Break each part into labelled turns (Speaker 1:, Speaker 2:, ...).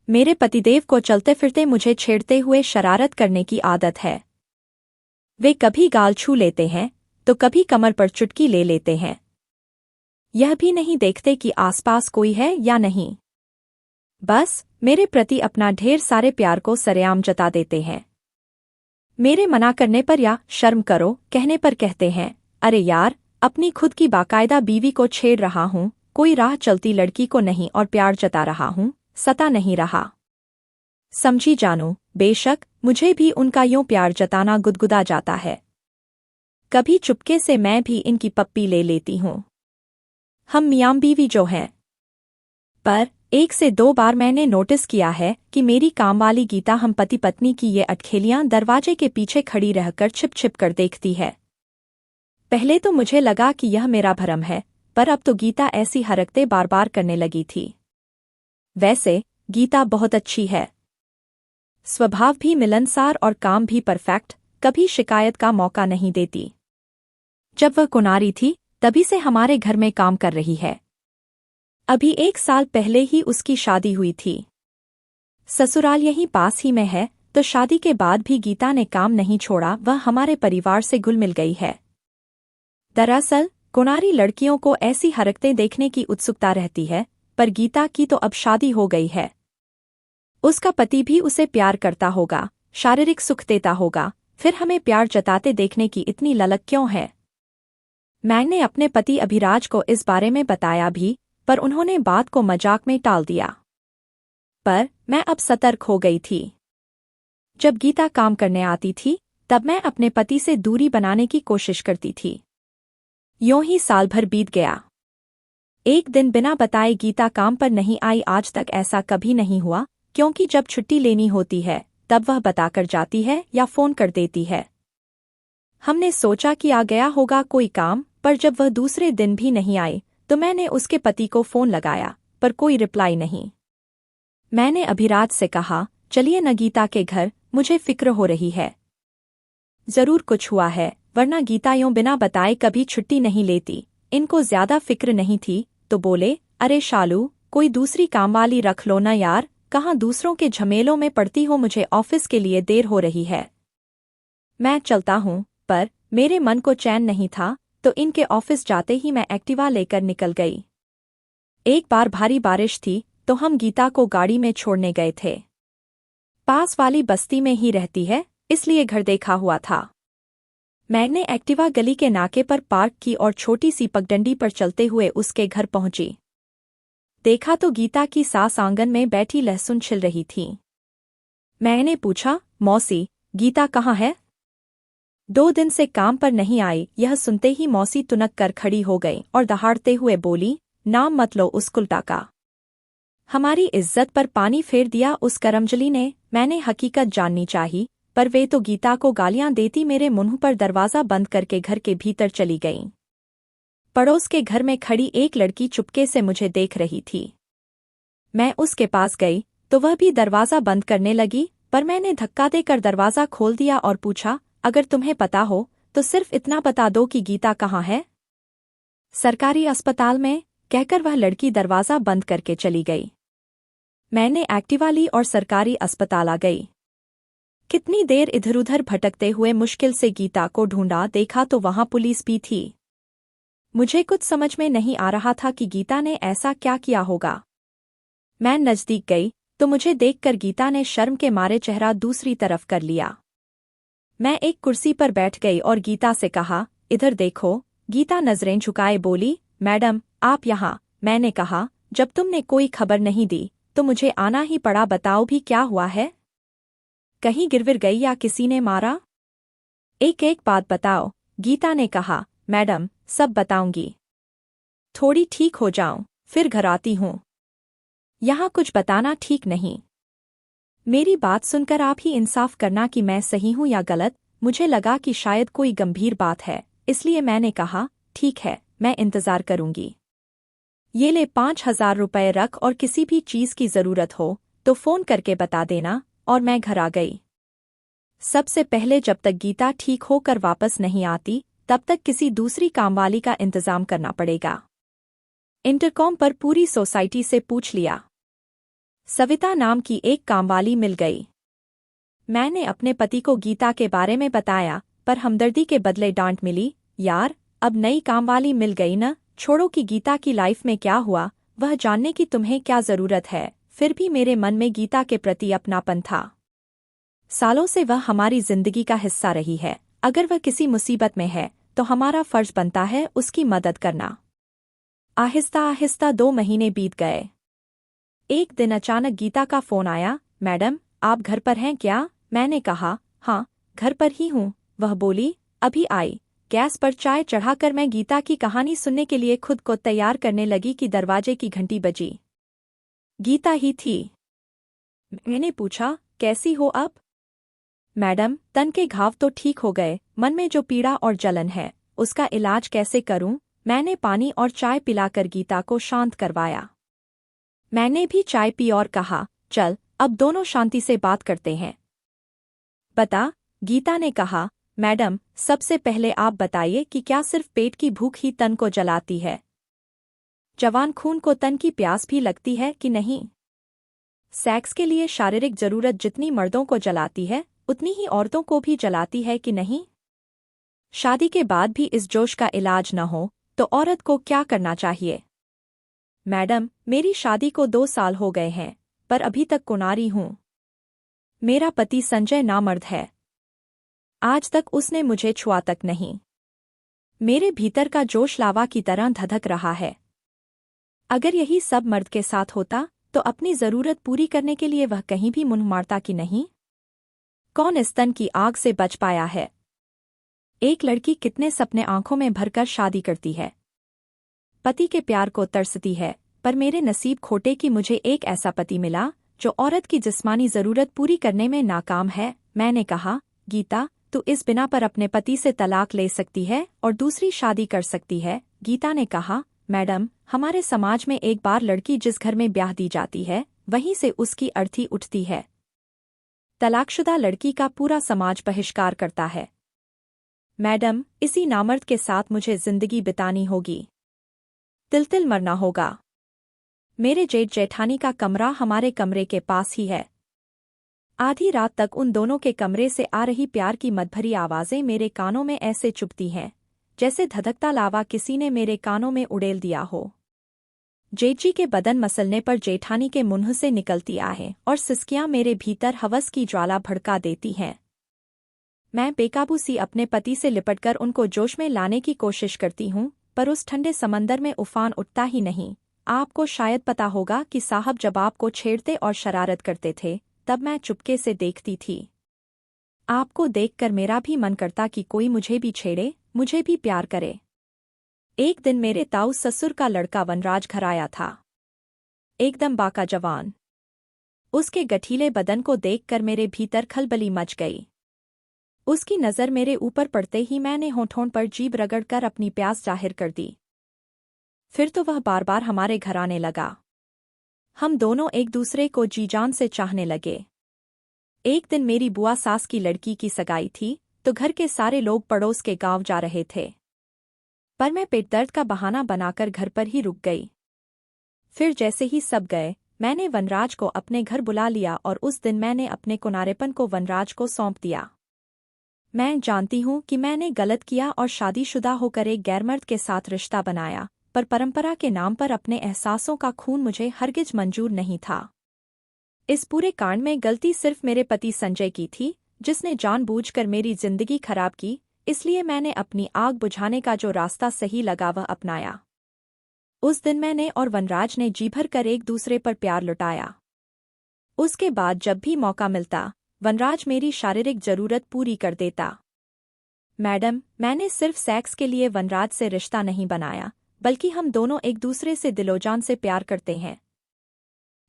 Speaker 1: मेरे पतिदेव को चलते फिरते मुझे छेड़ते हुए शरारत करने की आदत है। वे कभी गाल छू लेते हैं तो कभी कमर पर चुटकी ले लेते हैं। यह भी नहीं देखते कि आसपास कोई है या नहीं। बस मेरे प्रति अपना ढेर सारे प्यार को सरेआम जता देते हैं। मेरे मना करने पर या शर्म करो कहने पर कहते हैं, अरे यार, अपनी खुद की बाकायदा बीवी को छेड़ रहा हूँ, कोई राह चलती लड़की को नहीं और प्यार जता रहा हूँ, सता नहीं रहा। समझी जानू, बेशक मुझे भी उनका यूं प्यार जताना गुदगुदा जाता है। कभी चुपके से मैं भी इनकी पप्पी ले लेती हूँ। हम मियां बीवी जो हैं। पर 1 से 2 बार मैंने नोटिस किया है कि मेरी कामवाली गीता हम पति पत्नी की ये अटखेलियां दरवाजे के पीछे खड़ी रहकर छिप छिप कर देखती है। पहले तो मुझे लगा कि यह मेरा भ्रम है, पर अब तो गीता ऐसी हरकतें बार बार करने लगी थी। वैसे गीता बहुत अच्छी है। स्वभाव भी मिलनसार और काम भी परफेक्ट, कभी शिकायत का मौका नहीं देती। जब वह कुंवारी थी तभी से हमारे घर में काम कर रही है। अभी 1 साल पहले ही उसकी शादी हुई थी। ससुराल यहीं पास ही में है, तो शादी के बाद भी गीता ने काम नहीं छोड़ा, वह हमारे परिवार से घुल मिल गई है। दरअसल कुंवारी लड़कियों को ऐसी हरकतें देखने की उत्सुकता रहती है, पर गीता की तो अब शादी हो गई है। उसका पति भी उसे प्यार करता होगा, शारीरिक सुख देता होगा, फिर हमें प्यार जताते देखने की इतनी ललक क्यों है? मैंने अपने पति अभिराज को इस बारे में बताया भी, पर उन्होंने बात को मजाक में टाल दिया। पर मैं अब सतर्क हो गई थी। जब गीता काम करने आती थी तब मैं अपने पति से दूरी बनाने की कोशिश करती थी। यूं ही साल भर बीत गया। एक दिन बिना बताए गीता काम पर नहीं आई। आज तक ऐसा कभी नहीं हुआ, क्योंकि जब छुट्टी लेनी होती है तब वह बताकर जाती है या फोन कर देती है। हमने सोचा कि आ गया होगा कोई काम, पर जब वह दूसरे दिन भी नहीं आई तो मैंने उसके पति को फोन लगाया, पर कोई रिप्लाई नहीं। मैंने अभिराज से कहा, चलिए न गीता के घर, मुझे फिक्र हो रही है। जरूर कुछ हुआ है, वरना गीता यूं बिना बताए कभी छुट्टी नहीं लेती। इनको ज्यादा फिक्र नहीं थी तो बोले, अरे शालू, कोई दूसरी कामवाली रख लो न यार, कहाँ दूसरों के झमेलों में पड़ती हो, मुझे ऑफिस के लिए देर हो रही है। मैं चलता हूँ, पर मेरे मन को चैन नहीं था, तो इनके ऑफिस जाते ही मैं एक्टिवा लेकर निकल गई। एक बार भारी बारिश थी तो हम गीता को गाड़ी में छोड़ने गए थे। पास वाली बस्ती में ही रहती है, इसलिए घर देखा हुआ था। मैंने एक्टिवा गली के नाके पर पार्क की और छोटी सी पगडंडी पर चलते हुए उसके घर पहुंची। देखा तो गीता की सास आंगन में बैठी लहसुन छिल रही थी। मैंने पूछा, मौसी, गीता कहाँ है? 2 दिन से काम पर नहीं आई। यह सुनते ही मौसी तुनक कर खड़ी हो गई और दहाड़ते हुए बोली, नाम मत लो उस कुलटा का। हमारी इज्जत पर पानी फेर दिया उस करमजली ने। मैंने हकीकत जाननी चाहिए, पर वे तो गीता को गालियां देती मेरे मुंह पर दरवाजा बंद करके घर के भीतर चली गईं। पड़ोस के घर में खड़ी एक लड़की चुपके से मुझे देख रही थी। मैं उसके पास गई तो वह भी दरवाजा बंद करने लगी, पर मैंने धक्का देकर दरवाजा खोल दिया और पूछा, अगर तुम्हें पता हो तो सिर्फ इतना बता दो कि गीता कहाँ है? सरकारी अस्पताल में, कहकर वह लड़की दरवाजा बंद करके चली गई। मैंने एक्टिवा ली और सरकारी अस्पताल आ गई। कितनी देर इधर उधर भटकते हुए मुश्किल से गीता को ढूंढा, देखा तो वहां पुलिस भी थी। मुझे कुछ समझ में नहीं आ रहा था कि गीता ने ऐसा क्या किया होगा। मैं नजदीक गई तो मुझे देखकर गीता ने शर्म के मारे चेहरा दूसरी तरफ कर लिया। मैं एक कुर्सी पर बैठ गई और गीता से कहा, इधर देखो। गीता नजरें झुकाए बोली, मैडम आप यहाँ। मैंने कहा, जब तुमने कोई खबर नहीं दी तो मुझे आना ही पड़ा, बताओ भी क्या हुआ है? कहीं गिरविर गई या किसी ने मारा? एक एक बात बताओ। गीता ने कहा, मैडम सब बताऊंगी, थोड़ी ठीक हो जाऊं फिर घर आती हूँ। यहाँ कुछ बताना ठीक नहीं। मेरी बात सुनकर आप ही इंसाफ करना कि मैं सही हूँ या गलत। मुझे लगा कि शायद कोई गंभीर बात है, इसलिए मैंने कहा, ठीक है, मैं इंतजार करूंगी। ये ले 5,000 रुपये रख, और किसी भी चीज की जरूरत हो तो फोन करके बता देना। और मैं घर आ गई। सबसे पहले जब तक गीता ठीक होकर वापस नहीं आती तब तक किसी दूसरी कामवाली का इंतजाम करना पड़ेगा। इंटरकॉम पर पूरी सोसाइटी से पूछ लिया। सविता नाम की एक कामवाली मिल गई। मैंने अपने पति को गीता के बारे में बताया, पर हमदर्दी के बदले डांट मिली। यार, अब नई कामवाली मिल गई न, छोड़ो कि गीता की लाइफ में क्या हुआ, वह जानने की तुम्हें क्या जरूरत है। फिर भी मेरे मन में गीता के प्रति अपनापन था। सालों से वह हमारी जिंदगी का हिस्सा रही है। अगर वह किसी मुसीबत में है तो हमारा फर्ज बनता है उसकी मदद करना। आहिस्ता आहिस्ता 2 महीने बीत गए। एक दिन अचानक गीता का फोन आया। मैडम, आप घर पर हैं क्या? मैंने कहा, हाँ, घर पर ही हूँ। वह बोली, अभी आई। गैस पर चाय चढ़ाकर मैं गीता की कहानी सुनने के लिए खुद को तैयार करने लगी कि दरवाजे की घंटी बजी। गीता ही थी। मैंने पूछा, कैसी हो अब? मैडम, तन के घाव तो ठीक हो गए, मन में जो पीड़ा और जलन है उसका इलाज कैसे करूं? मैंने पानी और चाय पिलाकर गीता को शांत करवाया। मैंने भी चाय पी और कहा, चल अब दोनों शांति से बात करते हैं। बता, गीता ने कहा। मैडम, सबसे पहले आप बताइए कि क्या सिर्फ पेट की भूख ही तन को जलाती है? जवान खून को तन की प्यास भी लगती है कि नहीं? सेक्स के लिए शारीरिक जरूरत जितनी मर्दों को जलाती है उतनी ही औरतों को भी जलाती है कि नहीं? शादी के बाद भी इस जोश का इलाज न हो तो औरत को क्या करना चाहिए? मैडम, मेरी शादी को 2 साल हो गए हैं, पर अभी तक कुंवारी हूं। मेरा पति संजय नामर्द है। आज तक उसने मुझे छुआ तक नहीं। मेरे भीतर का जोश लावा की तरह धधक रहा है। अगर यही सब मर्द के साथ होता तो अपनी जरूरत पूरी करने के लिए वह कहीं भी मुंह मारता कि नहीं? कौन इस तन की आग से बच पाया है? एक लड़की कितने सपने आंखों में भरकर शादी करती है, पति के प्यार को तरसती है, पर मेरे नसीब खोटे कि मुझे एक ऐसा पति मिला जो औरत की जिस्मानी जरूरत पूरी करने में नाकाम है। मैंने कहा, गीता, तू इस बिना पर अपने पति से तलाक ले सकती है और दूसरी शादी कर सकती है। गीता ने कहा, मैडम, हमारे समाज में एक बार लड़की जिस घर में ब्याह दी जाती है वहीं से उसकी अर्थी उठती है। तलाकशुदा लड़की का पूरा समाज बहिष्कार करता है। मैडम, इसी नामर्द के साथ मुझे जिंदगी बितानी होगी, तिल तिल मरना होगा। मेरे जेठ जेठानी का कमरा हमारे कमरे के पास ही है। आधी रात तक उन दोनों के कमरे से आ रही प्यार की मदभरी आवाजें मेरे कानों में ऐसे चुभती हैं जैसे धधकता लावा किसी ने मेरे कानों में उड़ेल दिया हो। जेठी के बदन मसलने पर जेठानी के मुंह से निकलती आहें और सिसकियां मेरे भीतर हवस की ज्वाला भड़का देती हैं। मैं बेकाबू सी अपने पति से लिपटकर उनको जोश में लाने की कोशिश करती हूँ, पर उस ठंडे समंदर में उफान उठता ही नहीं। आपको शायद पता होगा कि साहब जब आपको छेड़ते और शरारत करते थे तब मैं चुपके से देखती थी। आपको देखकर मेरा भी मन करता कि कोई मुझे भी छेड़े, मुझे भी प्यार करे। एक दिन मेरे ताऊ ससुर का लड़का वनराज घर आया था। एकदम बाका जवान। उसके गठीले बदन को देखकर मेरे भीतर खलबली मच गई। उसकी नज़र मेरे ऊपर पड़ते ही मैंने होठों पर जीभ रगड़कर अपनी प्यास जाहिर कर दी। फिर तो वह बार बार हमारे घर आने लगा। हम दोनों एक दूसरे को जी जान से चाहने लगे। एक दिन मेरी बुआ सास की लड़की की सगाई थी तो घर के सारे लोग पड़ोस के गांव जा रहे थे, पर मैं पेट दर्द का बहाना बनाकर घर पर ही रुक गई। फिर जैसे ही सब गए मैंने वनराज को अपने घर बुला लिया और उस दिन मैंने अपने कुनारेपन को वनराज को सौंप दिया। मैं जानती हूँ कि मैंने गलत किया और शादीशुदा होकर एक गैरमर्द के साथ रिश्ता बनाया, पर परंपरा के नाम पर अपने एहसासों का खून मुझे हरगिज मंजूर नहीं था। इस पूरे कांड में गलती सिर्फ मेरे पति संजय की थी, जिसने जानबूझकर मेरी जिंदगी खराब की। इसलिए मैंने अपनी आग बुझाने का जो रास्ता सही लगा वह अपनाया। उस दिन मैंने और वनराज ने जी भर कर एक दूसरे पर प्यार लुटाया। उसके बाद जब भी मौका मिलता वनराज मेरी शारीरिक जरूरत पूरी कर देता। मैडम, मैंने सिर्फ सेक्स के लिए वनराज से रिश्ता नहीं बनाया, बल्कि हम दोनों एक दूसरे से दिलोजान से प्यार करते हैं।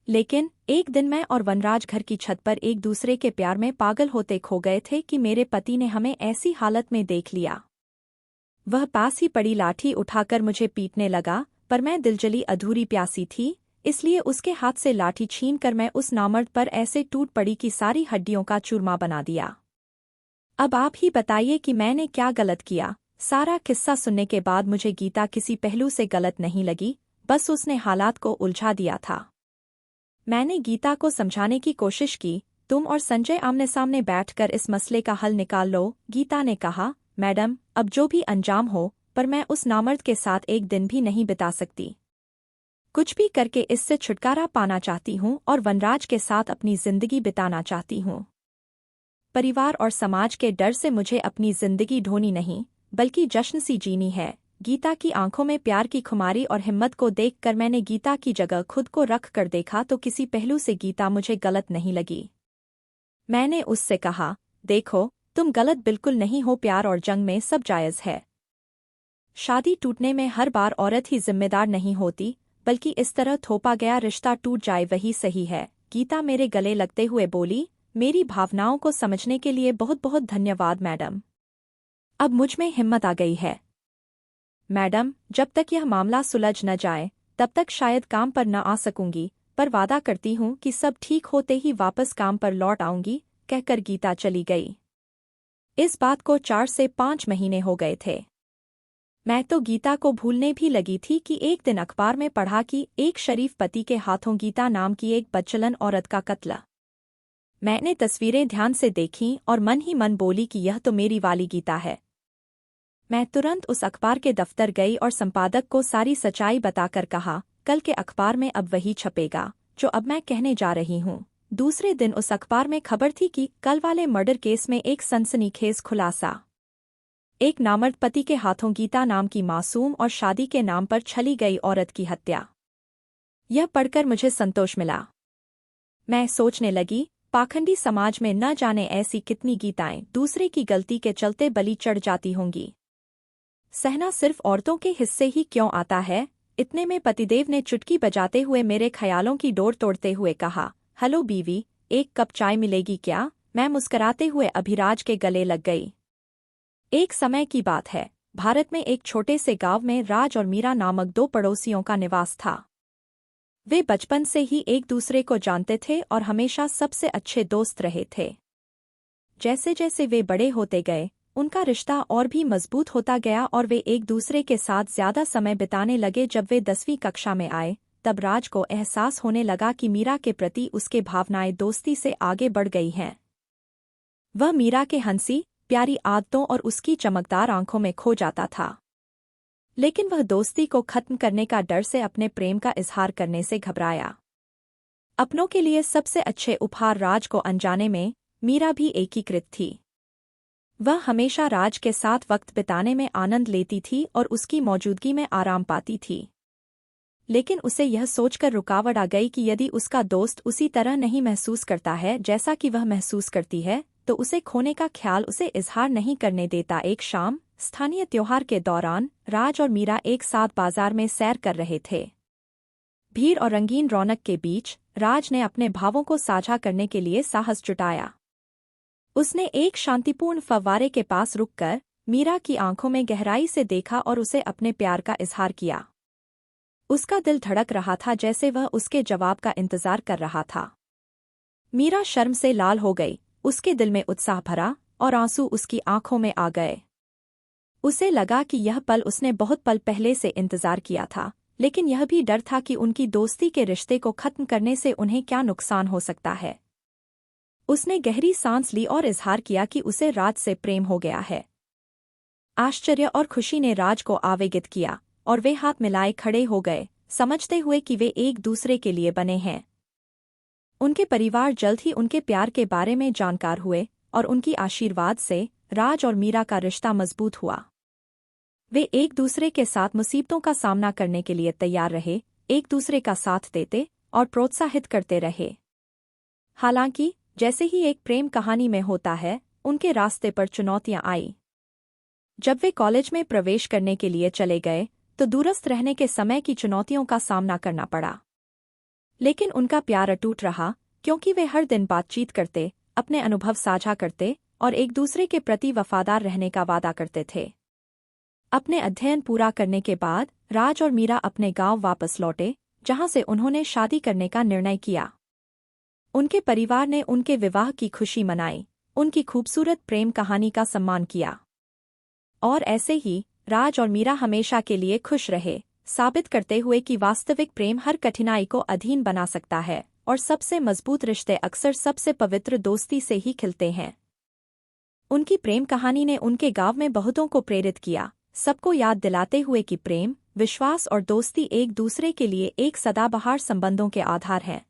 Speaker 1: लेकिन एक दिन मैं और वनराज घर की छत पर एक दूसरे के प्यार में पागल होते खो गए थे कि मेरे पति ने हमें ऐसी हालत में देख लिया। वह पास ही पड़ी लाठी उठाकर मुझे पीटने लगा, पर मैं दिलजली अधूरी प्यासी थी, इसलिए उसके हाथ से लाठी छीनकर मैं उस नामर्द पर ऐसे टूट पड़ी कि सारी हड्डियों का चूरमा बना दिया। अब आप ही बताइए कि मैंने क्या गलत किया। सारा किस्सा सुनने के बाद मुझे गीता किसी पहलू से गलत नहीं लगी, बस उसने हालात को उलझा दिया था। मैंने गीता को समझाने की कोशिश की, तुम और संजय आमने सामने बैठकर इस मसले का हल निकाल लो। गीता ने कहा, मैडम, अब जो भी अंजाम हो, पर मैं उस नामर्द के साथ एक दिन भी नहीं बिता सकती। कुछ भी करके इससे छुटकारा पाना चाहती हूँ और वनराज के साथ अपनी जिंदगी बिताना चाहती हूँ। परिवार और समाज के डर से मुझे अपनी जिंदगी ढोनी नहीं, बल्कि जश्न सी जीनी है। गीता की आंखों में प्यार की खुमारी और हिम्मत को देखकर मैंने गीता की जगह खुद को रख कर देखा तो किसी पहलू से गीता मुझे गलत नहीं लगी। मैंने उससे कहा, देखो, तुम गलत बिल्कुल नहीं हो, प्यार और जंग में सब जायज है। शादी टूटने में हर बार औरत ही जिम्मेदार नहीं होती, बल्कि इस तरह थोपा गया रिश्ता टूट जाए वही सही है। गीता मेरे गले लगते हुए बोली, मेरी भावनाओं को समझने के लिए बहुत बहुत धन्यवाद मैडम। अब मुझ में हिम्मत आ गई है। मैडम, जब तक यह मामला सुलझ न जाए तब तक शायद काम पर न आ सकूंगी, पर वादा करती हूँ कि सब ठीक होते ही वापस काम पर लौट आऊंगी, कहकर गीता चली गई। इस बात को 4 से 5 महीने हो गए थे। मैं तो गीता को भूलने भी लगी थी कि एक दिन अखबार में पढ़ा कि एक शरीफ पति के हाथों गीता नाम की एक बदचलन औरत का कत्ल। मैंने तस्वीरें ध्यान से देखीं और मन ही मन बोली कि यह तो मेरी वाली गीता है। मैं तुरंत उस अखबार के दफ्तर गई और संपादक को सारी सच्चाई बताकर कहा, कल के अखबार में अब वही छपेगा जो अब मैं कहने जा रही हूँ। दूसरे दिन उस अखबार में खबर थी कि कल वाले मर्डर केस में एक सनसनीखेज खुलासा। एक नामर्द पति के हाथों गीता नाम की मासूम और शादी के नाम पर छली गई औरत की हत्या। यह पढ़कर मुझे संतोष मिला। मैं सोचने लगी, पाखंडी समाज में न जाने ऐसी कितनी गीताएं दूसरे की गलती के चलते बलि चढ़ जाती होंगी। सहना सिर्फ औरतों के हिस्से ही क्यों आता है? इतने में पतिदेव ने चुटकी बजाते हुए मेरे ख्यालों की डोर तोड़ते हुए कहा, हेलो बीवी, एक कप चाय मिलेगी क्या? मैं मुस्कराते हुए अभिराज के गले लग गई। एक समय की बात है, भारत में एक छोटे से गांव में राज और मीरा नामक 2 पड़ोसियों का निवास था। वे बचपन से ही एक दूसरे को जानते थे और हमेशा सबसे अच्छे दोस्त रहे थे। जैसे जैसे वे बड़े होते गए, उनका रिश्ता और भी मजबूत होता गया और वे एक दूसरे के साथ ज्यादा समय बिताने लगे। जब वे 10वीं कक्षा में आए, तब राज को एहसास होने लगा कि मीरा के प्रति उसके भावनाएं दोस्ती से आगे बढ़ गई हैं। वह मीरा के हंसी, प्यारी आदतों और उसकी चमकदार आंखों में खो जाता था। लेकिन वह दोस्ती को खत्म करने का डर से अपने प्रेम का इजहार करने से घबराया। अपनों के लिए सबसे अच्छे उपहार राज को अनजाने में मीरा भी एकीकृत थी। वह हमेशा राज के साथ वक्त बिताने में आनंद लेती थी और उसकी मौजूदगी में आराम पाती थी। लेकिन उसे यह सोचकर रुकावट आ गई कि यदि उसका दोस्त उसी तरह नहीं महसूस करता है जैसा कि वह महसूस करती है, तो उसे खोने का ख्याल उसे इजहार नहीं करने देता। एक शाम, स्थानीय त्योहार के दौरान, राज और मीरा एक साथ बाजार में सैर कर रहे थे। भीड़ और रंगीन रौनक के बीच राज ने अपने भावों को साझा करने के लिए साहस जुटाया। उसने एक शांतिपूर्ण फव्वारे के पास रुककर मीरा की आंखों में गहराई से देखा और उसे अपने प्यार का इजहार किया। उसका दिल धड़क रहा था जैसे वह उसके जवाब का इंतजार कर रहा था। मीरा शर्म से लाल हो गई, उसके दिल में उत्साह भरा और आंसू उसकी आंखों में आ गए। उसे लगा कि यह पल उसने बहुत पल पहले से इंतजार किया था, लेकिन यह भी डर था कि उनकी दोस्ती के रिश्ते को खत्म करने से उन्हें क्या नुकसान हो सकता है। उसने गहरी सांस ली और इजहार किया कि उसे राज से प्रेम हो गया है। आश्चर्य और खुशी ने राज को आवेगित किया और वे हाथ मिलाए खड़े हो गए, समझते हुए कि वे एक दूसरे के लिए बने हैं। उनके परिवार जल्द ही उनके प्यार के बारे में जानकार हुए और उनकी आशीर्वाद से राज और मीरा का रिश्ता मजबूत हुआ। वे एक दूसरे के साथ मुसीबतों का सामना करने के लिए तैयार रहे, एक दूसरे का साथ देते और प्रोत्साहित करते रहे। हालांकि जैसे ही एक प्रेम कहानी में होता है, उनके रास्ते पर चुनौतियां आई। जब वे कॉलेज में प्रवेश करने के लिए चले गए, तो दूरस्थ रहने के समय की चुनौतियों का सामना करना पड़ा। लेकिन उनका प्यार अटूट रहा, क्योंकि वे हर दिन बातचीत करते, अपने अनुभव साझा करते और एक दूसरे के प्रति वफादार रहने का वादा करते थे। अपने अध्ययन पूरा करने के बाद राज और मीरा अपने गांव वापस लौटे, जहां से उन्होंने शादी करने का निर्णय किया। उनके परिवार ने उनके विवाह की खुशी मनाई, उनकी खूबसूरत प्रेम कहानी का सम्मान किया। और ऐसे ही राज और मीरा हमेशा के लिए खुश रहे, साबित करते हुए कि वास्तविक प्रेम हर कठिनाई को अधीन बना सकता है और सबसे मजबूत रिश्ते अक्सर सबसे पवित्र दोस्ती से ही खिलते हैं। उनकी प्रेम कहानी ने उनके गांव में बहुतों को प्रेरित किया, सबको याद दिलाते हुए कि प्रेम, विश्वास और दोस्ती एक दूसरे के लिए एक सदाबहार संबंधों के आधार हैं।